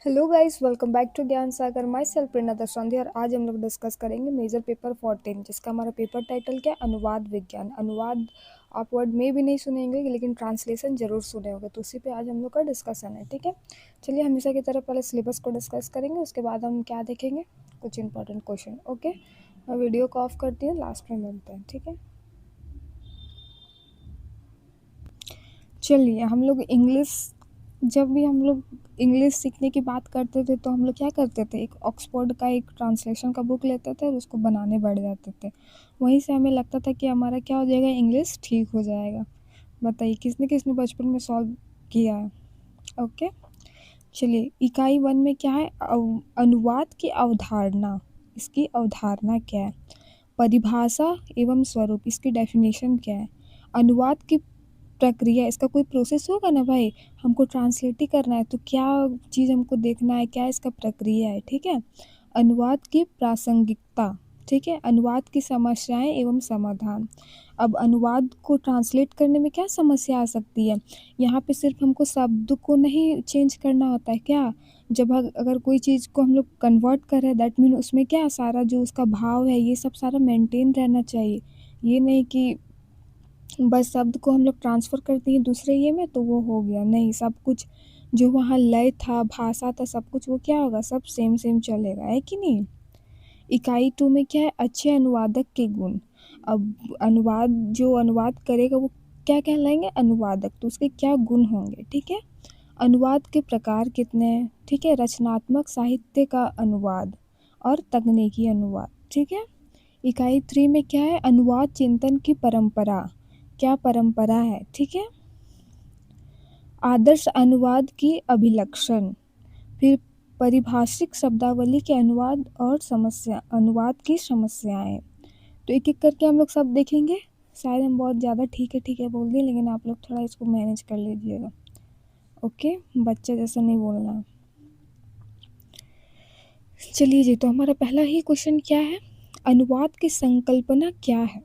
Hello guys, welcome back to Gyan Sagar. My self प्रेरणा संध्या। और आज हम लोग डिस्कस करेंगे मेजर पेपर 14, जिसका हमारा पेपर टाइटल क्या है? अनुवाद विज्ञान। अनुवाद आप वर्ड में भी नहीं सुनेंगे, लेकिन ट्रांसलेशन जरूर सुने होंगे, तो उसी पे आज हम लोग का डिस्कशन है। ठीक है, चलिए हमेशा की तरह पहले सिलेबस को डिस्कस करेंगे, उसके बाद हम क्या देखेंगे, कुछ इंपॉर्टेंट क्वेश्चन। ओके, मैं वीडियो को ऑफ करती हूँ, लास्ट में मिलते हैं। ठीक है, चलिए हम लोग जब भी हम लोग इंग्लिश सीखने की बात करते थे तो हम लोग क्या करते थे, एक ऑक्सफोर्ड का एक ट्रांसलेशन का बुक लेते थे और उसको बनाने बैठ जाते थे। वहीं से हमें लगता था कि हमारा क्या हो जाएगा, इंग्लिश ठीक हो जाएगा। बताइए किसने किसने बचपन में सॉल्व किया है? ओके, चलिए इकाई 1 में क्या है, अनुवाद की अवधारणा। इसकी अवधारणा क्या है? परिभाषा एवं स्वरूप, इसकी डेफिनेशन क्या है? अनुवाद की प्रक्रिया, इसका कोई प्रोसेस होगा ना भाई, हमको ट्रांसलेट ही करना है तो क्या चीज़ हमको देखना है, क्या इसका प्रक्रिया है। ठीक है, अनुवाद की प्रासंगिकता। ठीक है, अनुवाद की समस्याएं एवं समाधान। अब अनुवाद को ट्रांसलेट करने में क्या समस्या आ सकती है? यहाँ पे सिर्फ हमको शब्द को नहीं चेंज करना होता है क्या? जब अगर कोई चीज़ को हम लोग कन्वर्ट कर रहे हैं, दैट मीन उसमें क्या सारा जो उसका भाव है ये सब सारा मेंटेन रहना चाहिए। ये नहीं कि बस शब्द को हम लोग ट्रांसफ़र कर दिए दूसरे ये में तो वो हो गया। नहीं, सब कुछ जो वहाँ लय था, भाषा था, सब कुछ वो क्या होगा, सब सेम सेम चलेगा, है कि नहीं? इकाई 2 में क्या है, अच्छे अनुवादक के गुण। अब जो अनुवाद करेगा वो क्या कहलाएंगे, अनुवादक। तो उसके क्या गुण होंगे? ठीक है, अनुवाद के प्रकार कितने हैं? ठीक है, रचनात्मक साहित्य का अनुवाद और तकनीकी अनुवाद। ठीक है, इकाई 3 में क्या है, अनुवाद चिंतन की परंपरा। क्या परंपरा है? ठीक है, आदर्श अनुवाद की अभिलक्षण। फिर परिभाषिक शब्दावली के अनुवाद और अनुवाद की समस्याएं। तो एक एक करके हम लोग सब देखेंगे। शायद हम बहुत ज़्यादा ठीक है बोल दिए, लेकिन आप लोग थोड़ा इसको मैनेज कर लीजिएगा। ओके, बच्चे जैसा नहीं बोलना है। चलिए जी, तो हमारा पहला ही क्वेश्चन क्या है, अनुवाद की संकल्पना क्या है?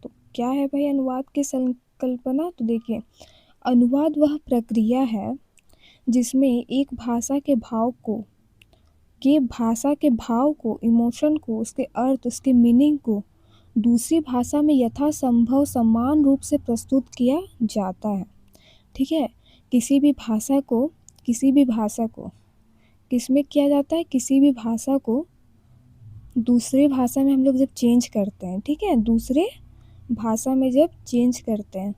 तो क्या है भाई अनुवाद की संकल्पना? तो देखिए, अनुवाद वह प्रक्रिया है जिसमें एक भाषा के भाव को, इमोशन को, उसके अर्थ, उसके मीनिंग को दूसरी भाषा में यथासंभव समान रूप से प्रस्तुत किया जाता है। ठीक है, किसी भी भाषा को किसमें किया जाता है, किसी भी भाषा को दूसरे भाषा में हम लोग जब चेंज करते हैं, ठीक है, दूसरे भाषा में जब चेंज करते हैं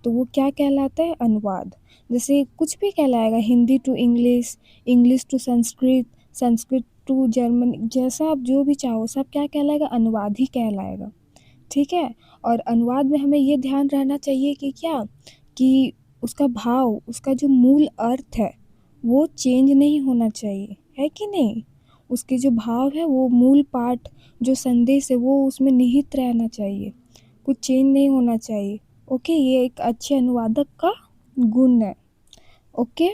तो वो क्या कहलाता है, अनुवाद। जैसे कुछ भी कहलाएगा, Hindi to English, English to Sanskrit, Sanskrit to German, जैसा आप जो भी चाहो सब क्या कहलाएगा, अनुवाद ही कहलाएगा। ठीक है, और अनुवाद में हमें ये ध्यान रहना चाहिए कि क्या, कि उसका भाव, उसका जो मूल अर्थ है वो चेंज नहीं होना चाहिए, है कि नहीं? उसके जो भाव है, वो मूल पाठ, जो संदेश है वो उसमें निहित रहना चाहिए, कुछ चेंज नहीं होना चाहिए। ओके, ये एक अच्छे अनुवादक का गुण है। ओके,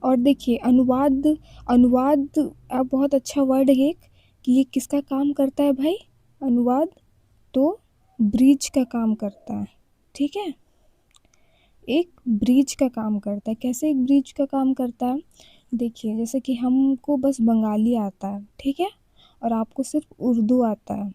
और देखिए अनुवाद, अनुवाद अब बहुत अच्छा वर्ड है एक, कि ये किसका काम करता है भाई, अनुवाद तो ब्रिज का काम करता है। ठीक है, एक ब्रिज का काम करता है। कैसे एक ब्रिज का काम करता है? देखिए, जैसे कि हमको बस बंगाली आता है, ठीक है, और आपको सिर्फ उर्दू आता है,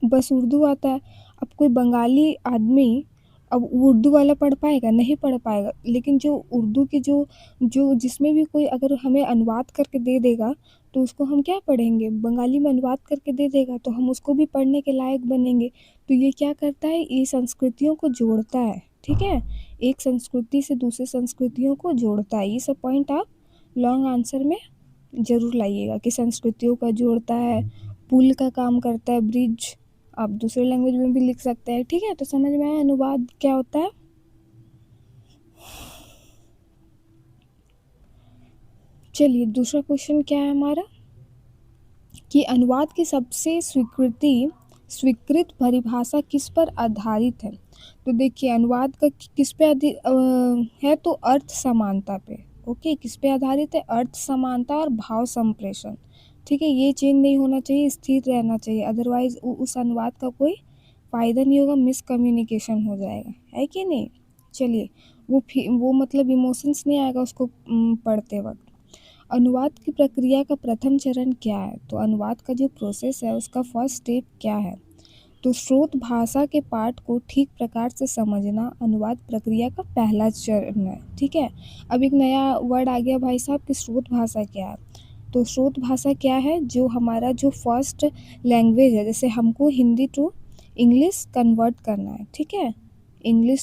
बस उर्दू आता है। अब कोई बंगाली आदमी अब उर्दू वाला पढ़ पाएगा? नहीं पढ़ पाएगा। लेकिन जो उर्दू की जो जो जिसमें भी कोई अगर हमें अनुवाद करके दे देगा तो उसको हम क्या पढ़ेंगे, बंगाली में अनुवाद करके दे देगा तो हम उसको भी पढ़ने के लायक बनेंगे। तो ये क्या करता है, ये संस्कृतियों को जोड़ता है। ठीक है, एक संस्कृति से दूसरी संस्कृतियों को जोड़ता है। ये सब पॉइंट आप लॉन्ग आंसर में ज़रूर लाइएगा, कि संस्कृतियों का जोड़ता है, पुल का काम करता है, ब्रिज। आप दूसरे लैंग्वेज में भी लिख सकते हैं। ठीक है, तो समझ में आया अनुवाद क्या होता है। चलिए दूसरा क्वेश्चन क्या है हमारा, कि अनुवाद की सबसे स्वीकृत परिभाषा किस पर आधारित है? तो देखिए, अनुवाद का किस पे है, तो अर्थ समानता पे। ओके, किस पे आधारित है, अर्थ समानता और भाव संप्रेषण। ठीक है, ये चेंज नहीं होना चाहिए, स्थिर रहना चाहिए, अदरवाइज उस अनुवाद का कोई फ़ायदा नहीं होगा, मिसकम्युनिकेशन हो जाएगा, है कि नहीं? चलिए, वो मतलब इमोशंस नहीं आएगा उसको पढ़ते वक़्त। अनुवाद की प्रक्रिया का प्रथम चरण क्या है? तो अनुवाद का जो प्रोसेस है उसका फर्स्ट स्टेप क्या है? तो स्रोत भाषा के पाठ को ठीक प्रकार से समझना अनुवाद प्रक्रिया का पहला चरण है, ठीक है? अब एक नया वर्ड आ गया भाई साहब कि स्रोत भाषा क्या है? तो स्रोत भाषा क्या है? जो हमारा जो फर्स्ट लैंग्वेज है, जैसे हमको हिंदी टू इंग्लिश कन्वर्ट करना है, ठीक है? हिंदी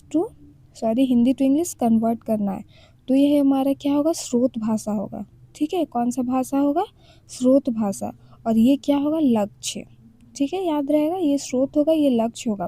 टू इंग्लिश कन्वर्ट करना है, तो ये हमारा क्या होगा? स्रोत भाषा होगा, ठीक है? कौन सा भाषा होगा? स्रोत भाषा। और ये क्या होगा? लक्ष्य, ठीक है? याद रहेगा, ये स्रोत होगा, ये लक्ष्य होगा।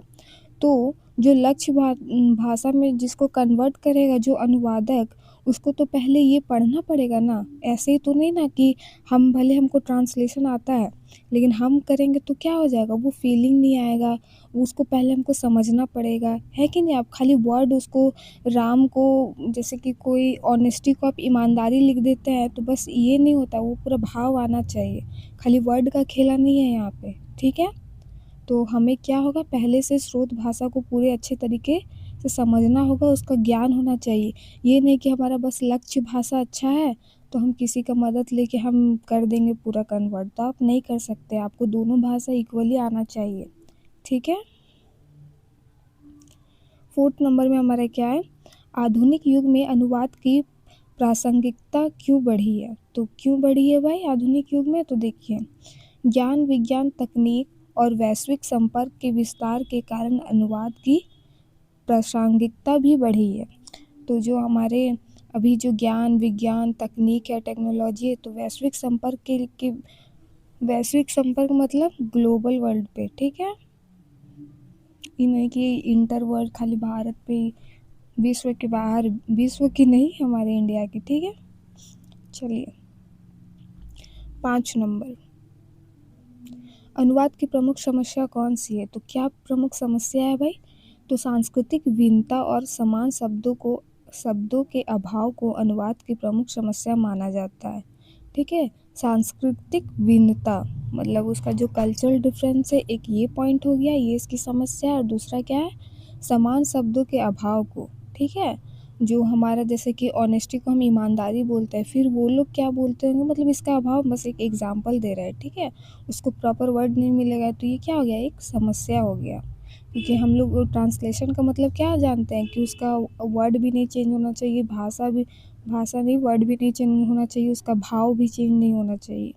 तो जो लक्ष्य भाषा में जिसको कन्वर्ट करेगा जो अनुवादक, उसको तो पहले ये पढ़ना पड़ेगा ना। ऐसे ही तो नहीं ना कि हम भले हमको ट्रांसलेशन आता है लेकिन हम करेंगे तो क्या हो जाएगा? वो फीलिंग नहीं आएगा, उसको पहले हमको समझना पड़ेगा, है कि नहीं? आप खाली वर्ड उसको राम को, जैसे कि कोई ऑनेस्टी को आप ईमानदारी लिख देते हैं तो बस ये नहीं होता, वो पूरा भाव आना चाहिए। खाली वर्ड का खेला नहीं है यहाँ पे, ठीक है? तो हमें क्या होगा? पहले से स्रोत भाषा को पूरे अच्छे तरीके से समझना होगा, उसका ज्ञान होना चाहिए। ये नहीं कि हमारा बस लक्ष्य भाषा अच्छा है तो हम किसी का मदद लेके हम कर देंगे पूरा कन्वर्ट, तो आप नहीं कर सकते। आपको दोनों भाषा इक्वली आना चाहिए, ठीक है? 4th नंबर में हमारा क्या है? आधुनिक युग में अनुवाद की प्रासंगिकता क्यों बढ़ी है? तो क्यों बढ़ी है भाई आधुनिक युग में? तो देखिए, ज्ञान विज्ञान तकनीक और वैश्विक संपर्क के विस्तार के कारण अनुवाद की प्रासंगिकता भी बढ़ी है। तो जो हमारे अभी जो ज्ञान विज्ञान तकनीक है, टेक्नोलॉजी है, तो वैश्विक संपर्क मतलब ग्लोबल वर्ल्ड पे, ठीक है? ये नहीं कि इंटर वर्ल्ड खाली भारत पे, विश्व के बाहर, विश्व की नहीं, हमारे इंडिया की, ठीक है? चलिए 5 नंबर, अनुवाद की प्रमुख समस्या कौन सी है? तो क्या प्रमुख समस्या है भाई? तो सांस्कृतिक भिन्नता और समान शब्दों के अभाव को अनुवाद की प्रमुख समस्या माना जाता है, ठीक है? सांस्कृतिक भिन्नता मतलब उसका जो कल्चरल डिफरेंस है, एक ये पॉइंट हो गया, ये इसकी समस्या है। और दूसरा क्या है? समान शब्दों के अभाव को, ठीक है? जो हमारा जैसे कि ऑनेस्टी को हम ईमानदारी बोलते हैं, फिर वो लोग क्या बोलते होंगे, मतलब इसका अभाव, बस एक एग्जाम्पल दे रहा है, ठीक है? उसको प्रॉपर वर्ड नहीं मिलेगा तो ये क्या हो गया? एक समस्या हो गया। क्योंकि हम लोग ट्रांसलेशन का मतलब क्या जानते हैं कि उसका वर्ड भी नहीं चेंज होना चाहिए, भाषा नहीं, वर्ड भी नहीं चेंज होना चाहिए, उसका भाव भी चेंज नहीं होना चाहिए।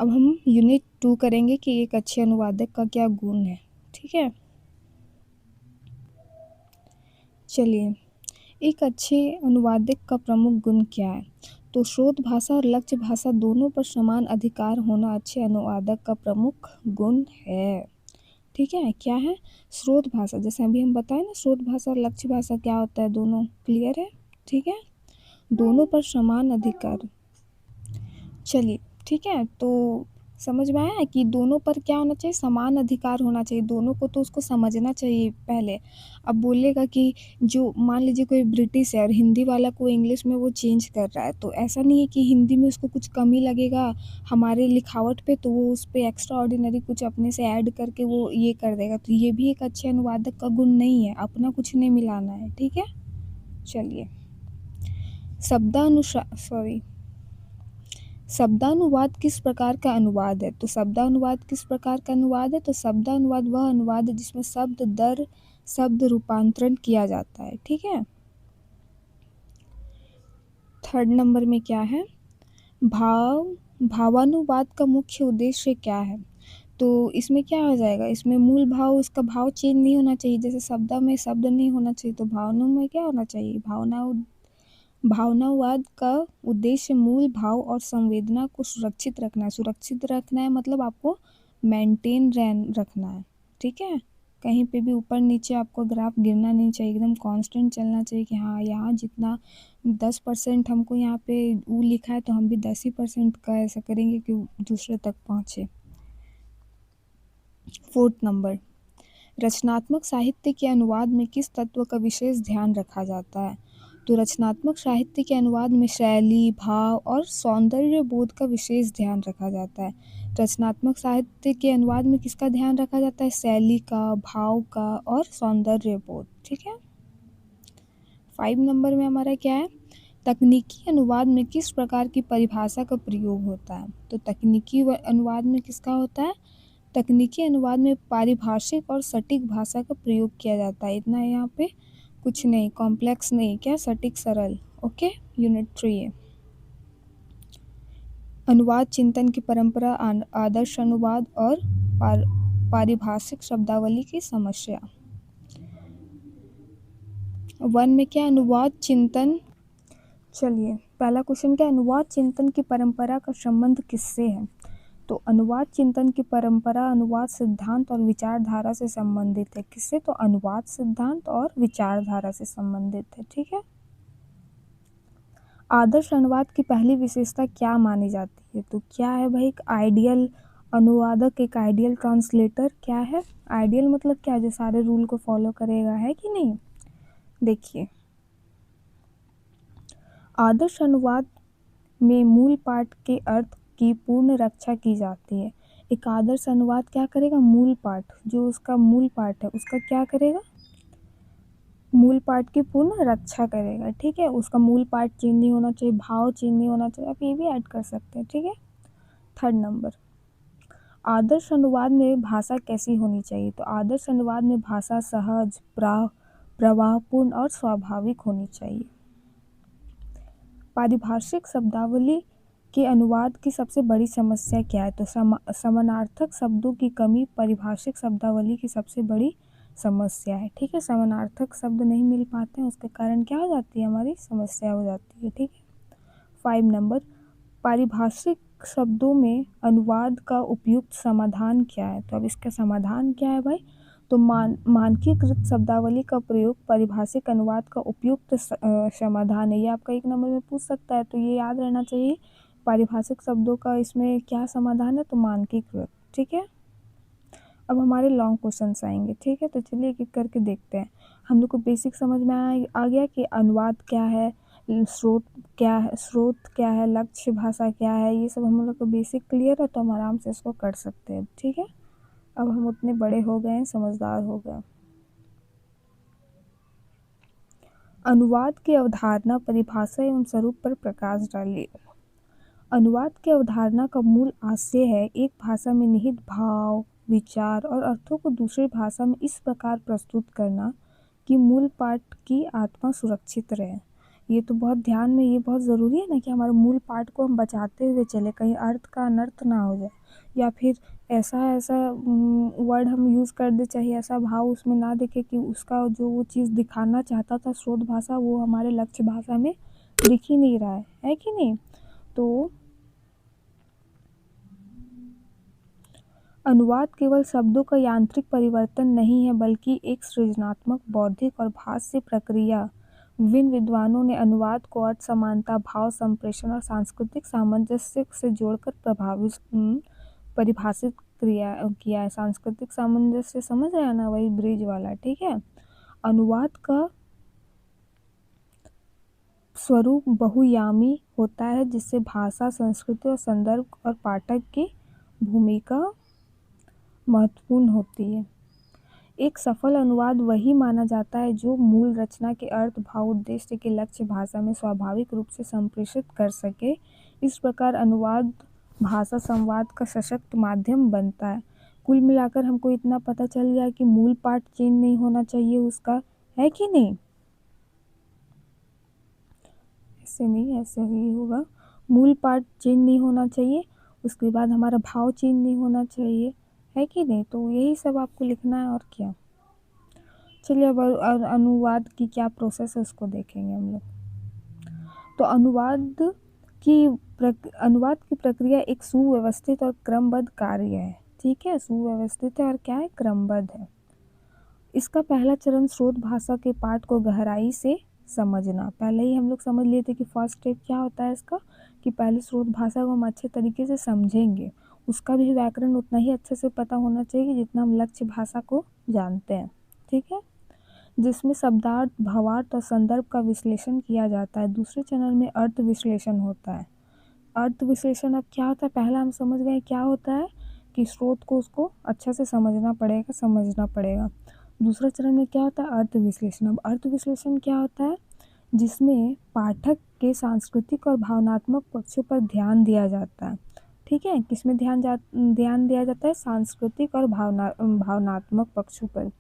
अब हम यूनिट 2 करेंगे कि एक अच्छे अनुवादक का क्या गुण है, ठीक है? चलिए, एक अच्छे अनुवादक का प्रमुख गुण क्या है? तो स्रोत भाषा और लक्ष्य भाषा दोनों पर समान अधिकार होना अच्छे अनुवादक का प्रमुख गुण है, ठीक है? क्या है? स्रोत भाषा, जैसे अभी हम बताए ना, स्रोत भाषा और लक्ष्य भाषा क्या होता है, दोनों क्लियर है, ठीक है? दोनों पर समान अधिकार। चलिए, ठीक है? तो समझ में आया कि दोनों पर क्या होना चाहिए? समान अधिकार होना चाहिए, दोनों को तो उसको समझना चाहिए पहले। अब बोलेगा कि जो मान लीजिए कोई ब्रिटिश है और हिंदी वाला को इंग्लिश में वो चेंज कर रहा है, तो ऐसा नहीं है कि हिंदी में उसको कुछ कमी लगेगा हमारे लिखावट पे, तो वो उस पे एक्स्ट्रा ऑर्डिनरी कुछ अपने से ऐड करके वो ये कर देगा, तो ये भी एक अच्छे अनुवादक का गुण नहीं है, अपना कुछ नहीं मिलाना है, ठीक है? चलिए, शब्दानुवाद किस प्रकार का अनुवाद है? तो शब्दानुवाद किस प्रकार का अनुवाद है? तो शब्दानुवाद वह अनुवाद है जिसमें शब्द दर शब्द रूपांतरण किया जाता है, ठीक है? 3rd नंबर में क्या है? भावानुवाद का मुख्य उद्देश्य क्या है? तो इसमें क्या हो जाएगा? इसमें मूल भाव, उसका भाव चेंज नहीं होना चाहिए, जैसे शब्द में शब्द नहीं होना चाहिए, तो भावना में क्या होना चाहिए? भावनावाद का उद्देश्य मूल भाव और संवेदना को सुरक्षित रखना है। सुरक्षित रखना है मतलब आपको मेंटेन रखना है, ठीक है? कहीं पे भी ऊपर नीचे आपको ग्राफ गिरना नहीं चाहिए, एकदम कांस्टेंट चलना चाहिए कि हाँ, यहाँ जितना 10% हमको यहाँ पे वो लिखा है तो हम भी 10 ही % का ऐसा करेंगे कि दूसरे तक पहुँचे। 4th नंबर, रचनात्मक साहित्य के अनुवाद में किस तत्व का विशेष ध्यान रखा जाता है? तो रचनात्मक साहित्य के अनुवाद में शैली, भाव और सौंदर्य बोध का विशेष ध्यान रखा जाता है। रचनात्मक साहित्य के अनुवाद में किसका ध्यान रखा जाता है? शैली का, भाव का और सौंदर्य बोध, ठीक है? 5 नंबर में हमारा क्या है, तकनीकी अनुवाद में किस प्रकार की परिभाषा का प्रयोग होता है। तो तकनीकी अनुवाद में किसका होता है, तकनीकी अनुवाद में पारिभाषिक और सटीक भाषा का प्रयोग किया जाता है। इतना यहाँ पे कुछ नहीं, कॉम्प्लेक्स नहीं, क्या सटीक सरल। ओके, यूनिट 3 है। अनुवाद चिंतन की परंपरा, आदर्श अनुवाद और पारिभाषिक शब्दावली की समस्या। 1 में क्या, अनुवाद चिंतन। चलिए पहला क्वेश्चन क्या, अनुवाद चिंतन की परंपरा का संबंध किससे है। तो अनुवाद चिंतन की परंपरा अनुवाद सिद्धांत और विचारधारा से संबंधित है। किससे, तो अनुवाद सिद्धांत और विचारधारा से संबंधित है। ठीक है। आदर्श अनुवाद की पहली विशेषता क्या मानी जाती है। तो क्या है भाई, एक आइडियल अनुवादक, एक आइडियल ट्रांसलेटर। क्या है आइडियल, मतलब क्या, जो सारे रूल को फॉलो करेगा, है कि नहीं। देखिए, आदर्श अनुवाद में मूल पाठ के अर्थ की पूर्ण रक्षा की जाती है। एक आदर्श अनुवाद क्या करेगा, मूल पाठ, जो उसका मूल पाठ है उसका क्या करेगा, मूल पाठ की पूर्ण रक्षा करेगा। ठीक है, उसका मूल पाठ चेंज नहीं होना चाहिए, भाव चेंज नहीं होना चाहिए। आप ये भी ऐड कर सकते हैं। ठीक है। 3rd नंबर, आदर्श अनुवाद में भाषा कैसी होनी चाहिए। तो आदर्श अनुवाद में भाषा सहज, प्रवाहपूर्ण और स्वाभाविक होनी चाहिए। पारिभाषिक शब्दावली के अनुवाद की सबसे बड़ी समस्या क्या है। तो समानार्थक शब्दों की कमी पारिभाषिक शब्दावली की सबसे बड़ी समस्या है। ठीक है, समानार्थक शब्द नहीं मिल पाते हैं, उसके कारण क्या हो जाती है, हमारी समस्या हो जाती है। ठीक है। 5 नंबर, पारिभाषिक शब्दों में अनुवाद का उपयुक्त समाधान क्या है। तो अब इसका समाधान क्या है भाई, तो मानकीकृत शब्दावली का प्रयोग पारिभाषिक अनुवाद का उपयुक्त समाधान है। ये आपका 1 नंबर में पूछ सकता है, तो ये याद रहना चाहिए। पारिभाषिक शब्दों का इसमें क्या समाधान है, तो मानकीकृत। ठीक है। अब हमारे लॉन्ग क्वेश्चंस आएंगे। ठीक है, तो चलिए एक एक करके देखते हैं। हम लोग को बेसिक समझ में आ गया कि अनुवाद क्या है, स्रोत क्या है, लक्ष्य भाषा क्या है, ये सब हम लोग को बेसिक क्लियर है, तो हम आराम से इसको कर सकते हैं। ठीक है, अब हम उतने बड़े हो गए हैं, समझदार हो गए। अनुवाद की अवधारणा, परिभाषा एवं स्वरूप पर प्रकाश डालिए। अनुवाद की अवधारणा का मूल आशय है एक भाषा में निहित भाव, विचार और अर्थों को दूसरी भाषा में इस प्रकार प्रस्तुत करना कि मूल पाठ की आत्मा सुरक्षित रहे। ये तो बहुत ध्यान में, ये बहुत ज़रूरी है ना कि हमारे मूल पाठ को हम बचाते हुए चले, कहीं अर्थ का अनर्थ ना हो जाए, या फिर ऐसा वर्ड हम यूज़ कर दे, चाहे ऐसा भाव उसमें ना दिखे कि उसका जो वो चीज़ दिखाना चाहता था स्रोत भाषा, वो हमारे लक्ष्य भाषा में दिख ही नहीं रहा है कि नहीं। तो अनुवाद केवल शब्दों का यांत्रिक परिवर्तन नहीं है, बल्कि एक सृजनात्मक, बौद्धिक और भाष्य प्रक्रिया। विभिन्न विद्वानों ने अनुवाद को अर्थ समानता, भाव संप्रेषण और सांस्कृतिक सामंजस्य से जोड़कर परिभाषित किया है। सांस्कृतिक सामंजस्य समझ रहे हैं ना, वही ब्रिज वाला। ठीक है। अनुवाद का स्वरूप बहुयामी होता है, जिससे भाषा, संस्कृति और संदर्भ और पाठक की भूमिका महत्वपूर्ण होती है। एक सफल अनुवाद वही माना जाता है जो मूल रचना के अर्थ, भाव, उद्देश्य के लक्ष्य भाषा में स्वाभाविक रूप से संप्रेषित कर सके। इस प्रकार अनुवाद भाषा संवाद का सशक्त माध्यम बनता है। कुल मिलाकर हमको इतना पता चल गया कि मूल पाठ चेंज नहीं होना चाहिए उसका, है कि नहीं। ऐसे नहीं, ऐसे ही होगा। मूल पाठ चेंज नहीं होना चाहिए, उसके बाद हमारा भाव चेंज नहीं होना चाहिए, है कि नहीं। तो यही सब आपको लिखना है, और क्या। चलिए अब अनुवाद की क्या प्रोसेस है उसको देखेंगे हम लोग। तो अनुवाद की प्रक्रिया एक सुव्यवस्थित और क्रमबद्ध कार्य है। ठीक है, सुव्यवस्थित है और क्या है, क्रमबद्ध है। इसका पहला चरण स्रोत भाषा के पाठ को गहराई से समझना। पहले ही हम लोग समझ लिए थे कि फर्स्ट स्टेप क्या होता है इसका, कि पहले स्रोत भाषा को हम अच्छे तरीके से समझेंगे। उसका भी व्याकरण उतना ही अच्छे से पता होना चाहिए जितना हम लक्ष्य भाषा को जानते हैं। ठीक है, जिसमें शब्दार्थ, भावार्थ और संदर्भ का विश्लेषण किया जाता है। दूसरे चरण में अर्थ विश्लेषण होता है। अर्थ विश्लेषण अब क्या होता है, पहला हम समझ गए क्या होता है कि स्रोत को उसको अच्छा से समझना पड़ेगा। दूसरा चरण में क्या होता है, अर्थ विश्लेषण। अब अर्थ विश्लेषण क्या होता है, जिसमें पाठक के सांस्कृतिक और भावनात्मक पक्षों पर ध्यान दिया जाता है। ठीक है, किसमें ध्यान दिया जाता है? सांस्कृतिक और भावनात्मक पक्षों पर।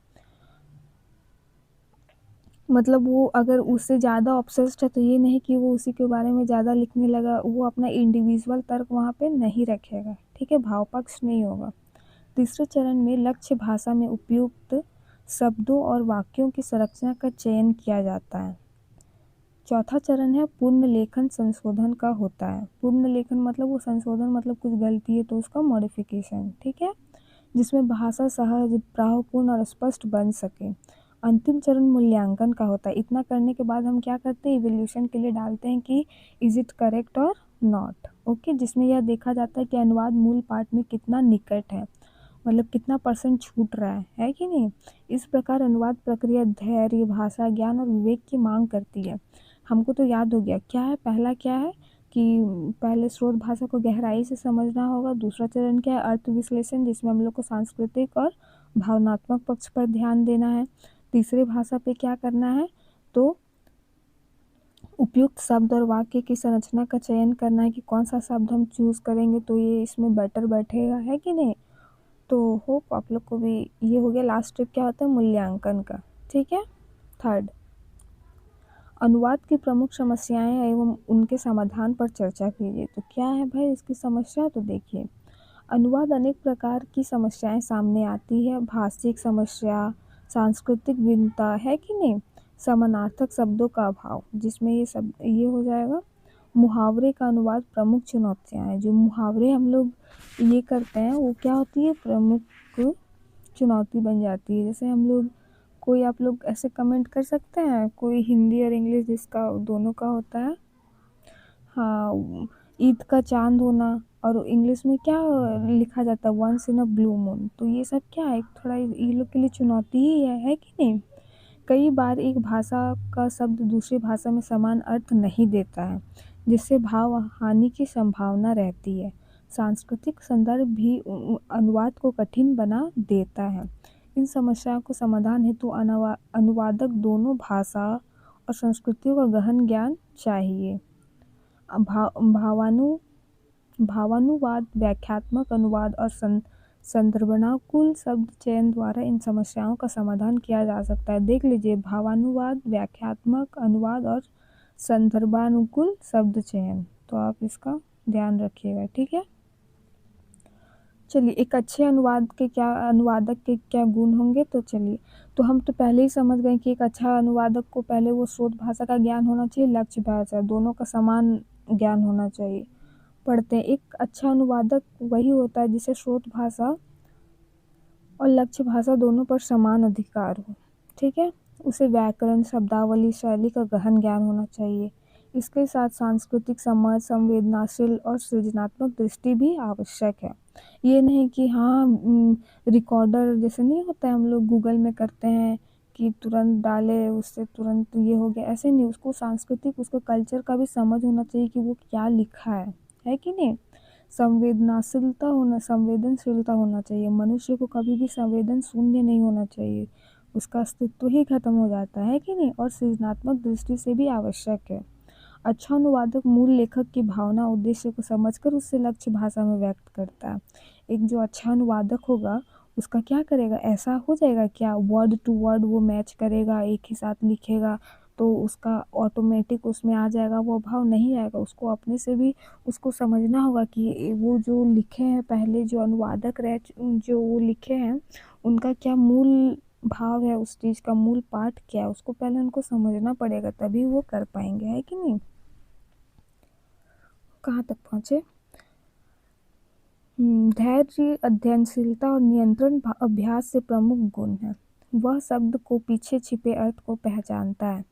मतलब वो अगर उससे ज़्यादा ऑब्सेस्ड है तो ये नहीं कि वो उसी के बारे में ज़्यादा लिखने लगा, वो अपना इंडिविजुअल तर्क वहाँ पे नहीं रखेगा। ठीक है, भाव पक्ष नहीं होगा। तीसरे चरण में लक्ष्य भाषा में उपयुक्त शब्दों और वाक्यों की संरचना का चयन किया जाता है। चौथा चरण है पूर्ण लेखन संशोधन का होता है। पूर्ण लेखन मतलब वो संशोधन मतलब कुछ गलती है तो उसका मॉडिफिकेशन। ठीक है, जिसमें भाषा सहज, भावपूर्ण और स्पष्ट बन सके। अंतिम चरण मूल्यांकन का होता है। इतना करने के बाद हम क्या करते हैं? इवैल्यूएशन के लिए डालते हैं कि इज इट करेक्ट और नॉट। ओके, जिसमें यह देखा जाता है कि अनुवाद मूल पाठ में कितना निकट है, मतलब कितना % छूट रहा है कि नहीं। इस प्रकार अनुवाद प्रक्रिया धैर्य, भाषा ज्ञान और विवेक की मांग करती है। हमको तो याद हो गया क्या है। पहला क्या है कि पहले स्रोत भाषा को गहराई से समझना होगा। दूसरा चरण क्या है? अर्थ विश्लेषण, जिसमें हम लोग को सांस्कृतिक और भावनात्मक पक्ष पर ध्यान देना है। तीसरे भाषा पे क्या करना है? तो उपयुक्त शब्द और वाक्य की संरचना का चयन करना है कि कौन सा शब्द हम चूज़ करेंगे तो ये इसमें बेटर बैठेगा, है कि नहीं। तो होप आप लोग को भी ये हो गया। लास्ट स्टेप क्या होता है? मूल्यांकन का। ठीक है। थर्ड, अनुवाद की प्रमुख समस्याएं एवं उनके समाधान पर चर्चा कीजिए। तो क्या है भाई इसकी समस्या? तो देखिए, अनुवाद अनेक प्रकार की समस्याएं सामने आती है। भाषिक समस्या, सांस्कृतिक भिन्नता, है कि नहीं, समानार्थक शब्दों का अभाव, जिसमें ये सब ये हो जाएगा। मुहावरे का अनुवाद प्रमुख चुनौतियां हैं। जो मुहावरे हम लोग ये करते हैं वो क्या होती है? प्रमुख चुनौती बन जाती है। जैसे हम लोग कोई, आप लोग ऐसे कमेंट कर सकते हैं कोई हिंदी और इंग्लिश जिसका दोनों का होता है। हाँ, ईद का चांद होना, और इंग्लिश में क्या लिखा जाता है? Once in a blue moon. तो ये सब क्या है? थोड़ा ये लोग के लिए चुनौती ही है कि नहीं। कई बार एक भाषा का शब्द दूसरी भाषा में समान अर्थ नहीं देता है, जिससे भाव हानि की संभावना रहती है। सांस्कृतिक संदर्भ भी अनुवाद को कठिन बना देता है। इन समस्याओं को समाधान हेतु अनुवादक दोनों भाषा और संस्कृतियों का गहन ज्ञान चाहिए। भावानु भावानुवाद, व्याख्यात्मक अनुवाद और संदर्भनाकुल शब्द चयन द्वारा इन समस्याओं का समाधान किया जा सकता है। देख लीजिए, भावानुवाद, व्याख्यात्मक अनुवाद और संदर्भानुकूल शब्द चयन। तो आप इसका ध्यान रखिएगा। ठीक है। चलिए, एक अच्छे अनुवादक के क्या गुण होंगे? तो चलिए, तो हम तो पहले ही समझ गए कि एक अच्छा अनुवादक को पहले वो स्रोत भाषा का ज्ञान होना चाहिए, लक्ष्य भाषा, दोनों का समान ज्ञान होना चाहिए। पढ़ते हैं, एक अच्छा अनुवादक वही होता है जिसे स्रोत भाषा और लक्ष्य भाषा दोनों पर समान अधिकार हो। ठीक है। उसे व्याकरण, शब्दावली, शैली का गहन ज्ञान होना चाहिए। इसके साथ सांस्कृतिक समझ, संवेदनाशील और सृजनात्मक दृष्टि भी आवश्यक है। ये नहीं कि हाँ, रिकॉर्डर जैसे नहीं होता है, हम लोग गूगल में करते हैं कि तुरंत डाले उससे तुरंत ये हो गया, ऐसे नहीं। उसको सांस्कृतिक, उसको कल्चर का भी समझ होना चाहिए कि वो क्या लिखा है कि नहीं। संवेदनशीलता होना चाहिए। मनुष्य को कभी भी संवेदन शून्य नहीं होना चाहिए, उसका अस्तित्व ही खत्म हो जाता है कि नहीं। और सृजनात्मक दृष्टि से भी आवश्यक है। अच्छा अनुवादक मूल लेखक की भावना, उद्देश्य को समझकर उससे लक्ष्य भाषा में व्यक्त करता है। एक जो अच्छा अनुवादक होगा उसका क्या करेगा? ऐसा हो जाएगा क्या वर्ड टू वर्ड वो मैच करेगा, एक ही साथ लिखेगा तो उसका ऑटोमेटिक उसमें आ जाएगा, वो भाव नहीं आएगा। उसको अपने से भी उसको समझना होगा कि वो जो लिखे हैं, पहले जो अनुवादक रह जो वो लिखे हैं उनका क्या मूल भाव है, उस चीज़ का मूल पाठ क्या है, उसको पहले उनको समझना पड़ेगा, तभी वो कर पाएंगे, है कि नहीं। कहाँ तक पहुँचे? धैर्य, अध्ययनशीलता और नियंत्रण अभ्यास से प्रमुख गुण है। वह शब्द को पीछे छिपे अर्थ को पहचानता है।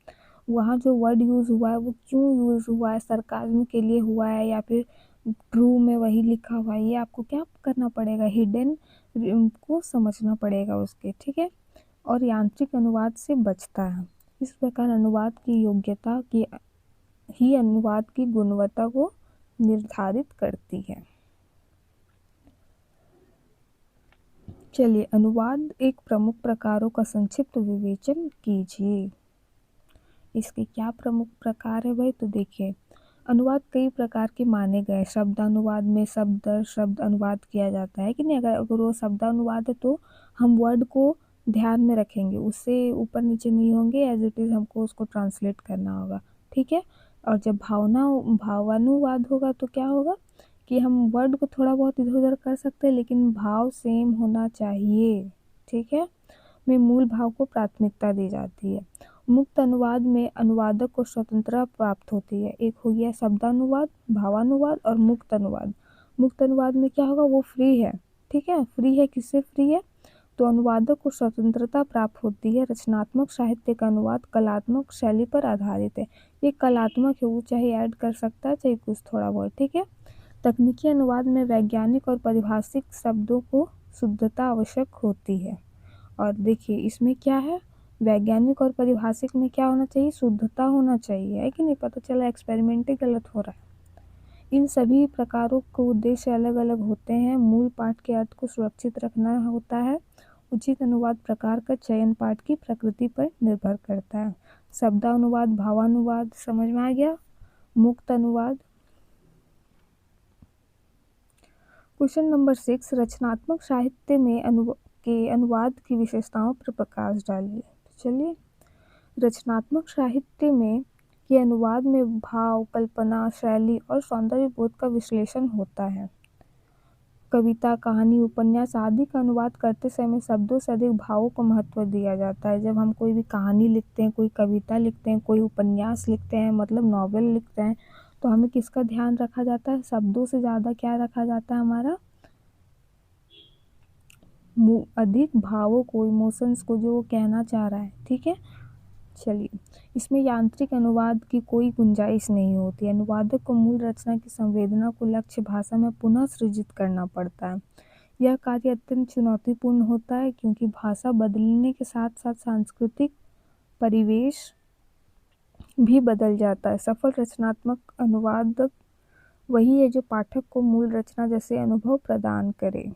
वहाँ जो वर्ड यूज़ हुआ है वो क्यों यूज़ हुआ है, सरकाज़्म के लिए हुआ है या फिर ट्रू में वही लिखा हुआ है, ये आपको क्या करना पड़ेगा? हिडन को समझना पड़ेगा उसके। ठीक है। और यांत्रिक अनुवाद से बचता है। इस प्रकार अनुवाद की योग्यता की ही अनुवाद की गुणवत्ता को निर्धारित करती है। चलिए, अनुवाद एक प्रमुख प्रकारों का संक्षिप्त विवेचन कीजिए। इसके क्या प्रमुख प्रकार है भाई? तो देखिए, अनुवाद कई प्रकार के माने गए। शब्दानुवाद में शब्द दर शब्द अनुवाद किया जाता है कि नहीं। अगर वो शब्दानुवाद है तो हम वर्ड को ध्यान में रखेंगे, उससे ऊपर नीचे नहीं होंगे, एज इट इज़ हमको उसको ट्रांसलेट करना होगा, ठीक है। और जब भावानुवाद होगा तो क्या होगा कि हम वर्ड को थोड़ा बहुत इधर उधर कर सकते हैं, लेकिन भाव सेम होना चाहिए, ठीक है। में मूल भाव को प्राथमिकता दी जाती है। मुक्त अनुवाद में अनुवादक को स्वतंत्रता प्राप्त होती है। एक हो गया शब्दानुवाद, भावानुवाद और मुक्त अनुवाद। मुक्त अनुवाद में क्या होगा, वो फ्री है, ठीक है। फ्री है, किससे फ्री है? तो अनुवादक को स्वतंत्रता प्राप्त होती है। रचनात्मक साहित्य का अनुवाद कलात्मक शैली पर आधारित है। ये कलात्मक है, वो चाहे ऐड कर सकता है चाहे कुछ थोड़ा बहुत, ठीक है। तकनीकी अनुवाद में वैज्ञानिक और पारिभाषिक शब्दों को शुद्धता आवश्यक होती है। और देखिए इसमें क्या है, वैज्ञानिक और पारिभाषिक में क्या होना चाहिए, शुद्धता होना चाहिए, है कि नहीं। पता चला एक्सपेरिमेंट ही गलत हो रहा है। इन सभी प्रकारों के उद्देश्य अलग अलग होते हैं। मूल पाठ के अर्थ को सुरक्षित रखना होता है। उचित अनुवाद प्रकार का चयन पाठ की प्रकृति पर निर्भर करता है। शब्दानुवाद, भावानुवाद समझ में आ गया। मुक्त अनुवाद। क्वेश्चन नंबर 6, रचनात्मक साहित्य में अनुवाद की विशेषताओं पर प्रकाश डालिए। तो चलिए, रचनात्मक साहित्य में के अनुवाद में भाव, कल्पना, शैली और सौंदर्य बोध का विश्लेषण होता है। कविता, कहानी, उपन्यास आदि का अनुवाद करते समय शब्दों से अधिक भावों को महत्व दिया जाता है। जब हम कोई भी कहानी लिखते हैं, कोई कविता लिखते हैं, कोई उपन्यास लिखते हैं, मतलब नॉवेल लिखते हैं, तो हमें किसका ध्यान रखा जाता है? शब्दों से ज़्यादा क्या रखा जाता है? हमारा अधिक भावों को, इमोशंस को, जो वो कहना चाह रहा है, ठीक है। चलिए, इसमें यांत्रिक अनुवाद की कोई गुंजाइश नहीं होती। अनुवादक को मूल रचना की संवेदना को लक्ष्य भाषा में पुनः सृजित करना पड़ता है। यह कार्य अत्यंत चुनौतीपूर्ण होता है, क्योंकि भाषा बदलने के साथ साथ सांस्कृतिक परिवेश भी बदल जाता है। सफल रचनात्मक अनुवादक वही है जो पाठक को मूल रचना जैसे अनुभव प्रदान करे।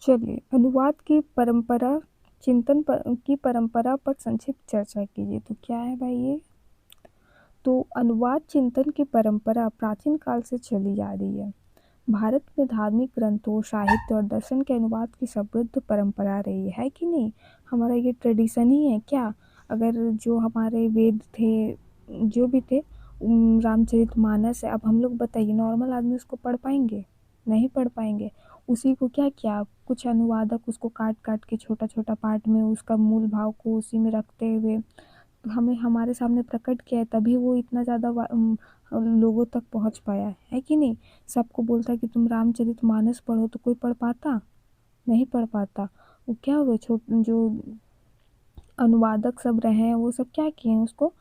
चलिए, अनुवाद की परंपरा, की परंपरा पर संक्षिप्त चर्चा कीजिए। तो क्या है भाई ये? तो अनुवाद चिंतन की परंपरा प्राचीन काल से चली आ रही है। भारत में धार्मिक ग्रंथों, साहित्य और दर्शन के अनुवाद की समृद्ध परंपरा रही है कि नहीं। हमारा ये ट्रेडिशन ही है क्या? अगर जो हमारे वेद थे, जो भी थे, रामचरितमानस है, अब हम लोग बताइए नॉर्मल आदमी उसको पढ़ पाएंगे? नहीं पढ़ पाएंगे। उसी को क्या किया, कुछ अनुवादक उसको काट काट के छोटा छोटा पार्ट में उसका मूल भाव को उसी में रखते हुए हमें हमारे सामने प्रकट किया है, तभी वो इतना ज़्यादा लोगों तक पहुंच पाया है कि नहीं। सबको बोलता है कि तुम रामचरितमानस पढ़ो, तो कोई पढ़ पाता? नहीं पढ़ पाता। वो क्या हुए, जो अनुवादक सब रहे हैं वो सब क्या किए हैं, उसको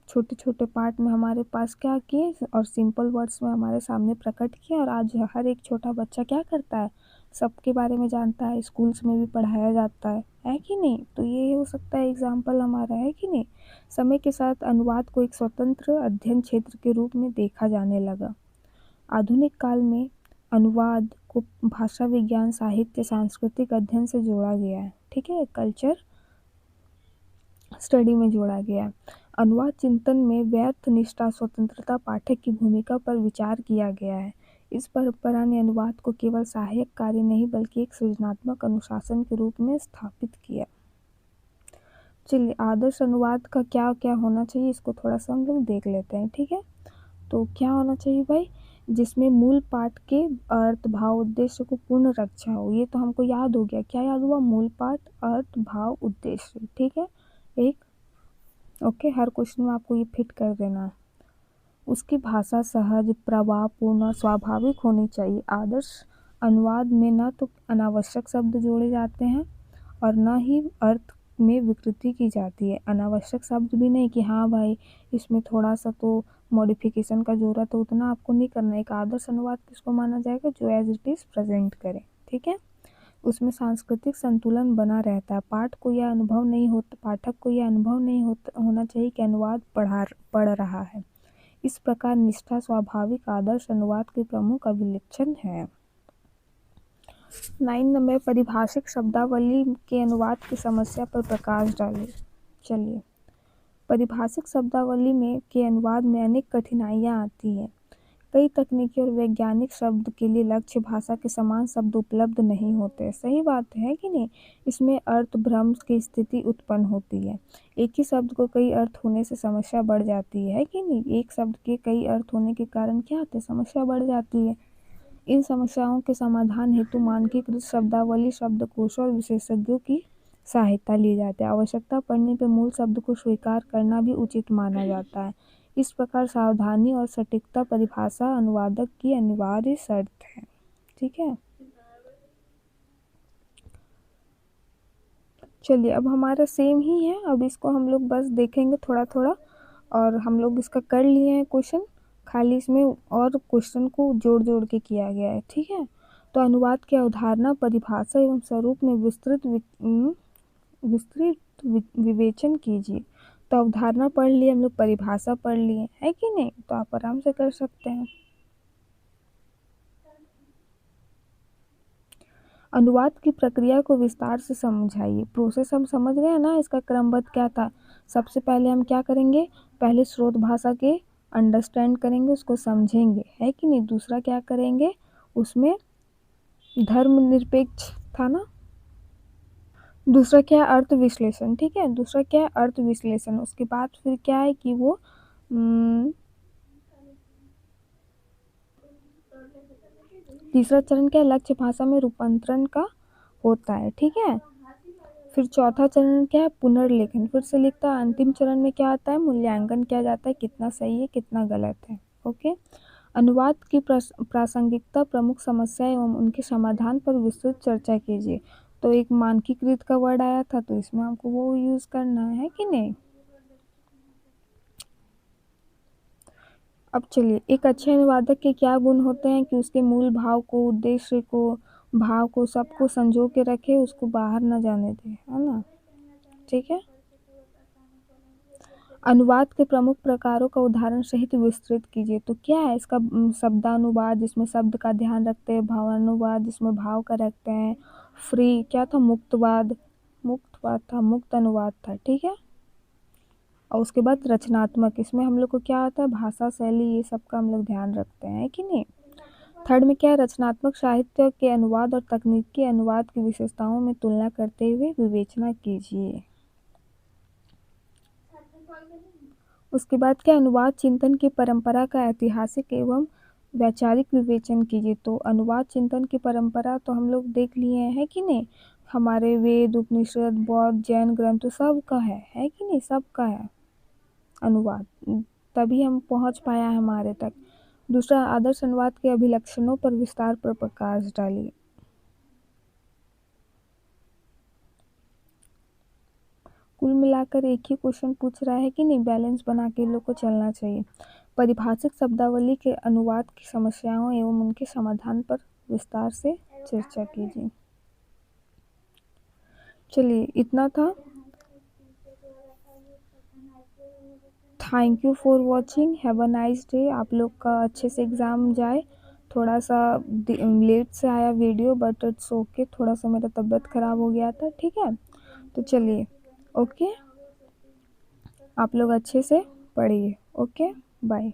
छोटे छोटे पार्ट में हमारे पास क्या किए और सिंपल वर्ड्स में हमारे सामने प्रकट किए। और आज हर एक छोटा बच्चा क्या करता है, सबके बारे में जानता है, स्कूल्स में भी पढ़ाया जाता है कि नहीं। तो ये हो सकता है एग्जाम्पल हमारा, है कि नहीं। समय के साथ अनुवाद को एक स्वतंत्र अध्ययन क्षेत्र के रूप में देखा जाने लगा। आधुनिक काल में अनुवाद को भाषा विज्ञान, साहित्य, सांस्कृतिक अध्ययन से जोड़ा गया है, ठीक है, कल्चर स्टडी में जोड़ा गया है। अनुवाद चिंतन में व्यर्थ, निष्ठा, स्वतंत्रता, पाठक की भूमिका पर विचार किया गया है। इस परंपरा ने अनुवाद को केवल सहायक कार्य नहीं बल्कि एक सृजनात्मक अनुशासन के रूप में स्थापित किया। चलिए, आदर्श अनुवाद का क्या क्या होना चाहिए, इसको थोड़ा सा हम लोग देख लेते हैं, ठीक है। तो क्या होना चाहिए भाई, जिसमें मूल पाठ के अर्थ, भाव, उद्देश्य को पूर्ण रक्षा हो। ये तो हमको याद हो गया, क्या याद हुआ? मूल पाठ, अर्थ, भाव, उद्देश्य, ठीक है। एक ओके, हर क्वेश्चन में आपको ये फिट कर देना है। उसकी भाषा सहज, प्रवाहपूर्ण और स्वाभाविक होनी चाहिए। आदर्श अनुवाद में न तो अनावश्यक शब्द जोड़े जाते हैं और न ही अर्थ में विकृति की जाती है। अनावश्यक शब्द भी नहीं कि हाँ भाई इसमें थोड़ा सा तो मॉडिफिकेशन का ज़रूरत है, उतना आपको नहीं करना। एक आदर्श अनुवाद किसको माना जाएगा, जो एज इट इज़ प्रेजेंट करे, ठीक है। उसमें सांस्कृतिक संतुलन बना रहता है। पाठक को यह अनुभव नहीं होना चाहिए कि अनुवाद पढ़ रहा है। इस प्रकार निष्ठा स्वाभाविक आदर्श अनुवाद के प्रमुख अभिलक्षण है। 9 नंबर परिभाषिक शब्दावली के अनुवाद की समस्या पर प्रकाश डालें। चलिए, परिभाषिक शब्दावली में के अनुवाद में अनेक कठिनाइयाँ आती हैं। कई तकनीकी और वैज्ञानिक शब्द के लिए लक्ष्य भाषा के समान शब्द उपलब्ध नहीं होते। सही बात है कि नहीं? इसमें अर्थ भ्रम की स्थिति उत्पन्न होती है। एक ही शब्द को कई अर्थ होने से समस्या बढ़ जाती है कि नहीं? एक शब्द के कई अर्थ होने के कारण क्या होता है? समस्या बढ़ जाती है। इन समस्याओं के समाधान हेतु मानकीकृत शब्दावली, शब्दकोश और विशेषज्ञों की सहायता ली जाती है। आवश्यकता पड़ने पर मूल शब्द को स्वीकार करना भी उचित माना जाता है। इस प्रकार सावधानी और सटीकता परिभाषा अनुवादक की अनिवार्य शर्त है। ठीक है, चलिए अब हमारा सेम ही है। अब इसको हम लोग बस देखेंगे थोड़ा थोड़ा, और हम लोग इसका कर लिए हैं क्वेश्चन, खाली इसमें और क्वेश्चन को जोड़ जोड़ के किया गया है। ठीक है, तो अनुवाद की अवधारणा, परिभाषा एवं स्वरूप में विस्तृत विवेचन कीजिए। तो अवधारणा पढ़ लिए हम लोग, परिभाषा पढ़ लिए, है कि नहीं? तो आप आराम से कर सकते हैं। अनुवाद की प्रक्रिया को विस्तार से समझाइए। प्रोसेस हम समझ गए ना, इसका क्रमबद्ध क्या था। सबसे पहले हम क्या करेंगे, पहले स्रोत भाषा के अंडरस्टैंड करेंगे, उसको समझेंगे, है कि नहीं? दूसरा क्या करेंगे, उसमें धर्मनिरपेक्ष था ना। दूसरा क्या है, अर्थ विश्लेषण। ठीक है, दूसरा क्या है, अर्थ विश्लेषण। उसके बाद फिर क्या है कि वो तीसरा चरण क्या है, लक्ष्य भाषा में रूपांतरण का होता है। ठीक है, फिर चौथा चरण क्या है, पुनर्लेखन, फिर से लिखता है। अंतिम चरण में क्या आता है, मूल्यांकन किया जाता है, कितना सही है कितना गलत है। ओके, अनुवाद की प्रासंगिकता, प्रमुख समस्या एवं उनके समाधान पर विस्तृत चर्चा कीजिए। तो एक मानकीकृत का वर्ड आया था, तो इसमें हमको वो यूज करना है कि नहीं। अब चलिए, एक अच्छे अनुवादक के क्या गुण होते हैं कि उसके मूल भाव को, उद्देश्य को, भाव को, सबको संजो के रखे, उसको बाहर न जाने दे, है ना। ठीक है, अनुवाद के प्रमुख प्रकारों का उदाहरण सहित विस्तृत कीजिए। तो क्या है इसका, शब्दानुवाद जिसमें शब्द का ध्यान रखते हैं, भावानुवाद जिसमें भाव का रखते हैं, फ्री क्या था, मुक्तवाद था, मुक्त अनुवाद था। ठीक है, और उसके बाद रचनात्मक, इसमें हम लोग को क्या आता है, भाषा शैली, ये सब का हम लोग ध्यान रखते हैं कि नहीं। थर्ड में क्या है, रचनात्मक साहित्य के अनुवाद और तकनीकी अनुवाद की विशेषताओं में तुलना करते हुए विवेचना कीजिए। उसके बाद क्या, अनुवाद चिंतन की परंपरा का ऐतिहासिक एवं वैचारिक विवेचन कीजिए। तो अनुवाद चिंतन की परंपरा तो हम लोग देख लिए हैं कि नहीं, हमारे वेद, उपनिषद, बौद्ध, जैन ग्रंथ सब का है कि नहीं, सब का है अनुवाद, तभी हम पहुंच पाया है हमारे तक। दूसरा, आदर्श अनुवाद के अभिलक्षणों पर विस्तार पर प्रकाश डालिए। कुल मिलाकर एक ही क्वेश्चन पूछ रहा है कि नहीं, बैलेंस बना के लोग को चलना चाहिए। परिभाषिक शब्दावली के अनुवाद की समस्याओं एवं उनके समाधान पर विस्तार से चर्चा कीजिए। चलिए, इतना था। Thank you for watching, have a nice day. आप लोग का अच्छे से एग्ज़ाम जाए। थोड़ा सा लेट से आया वीडियो, बट इट्स ओके, थोड़ा सा मेरा तबीयत ख़राब हो गया था। ठीक है, तो चलिए, ओके, आप लोग अच्छे से पढ़िए। Okay, bye.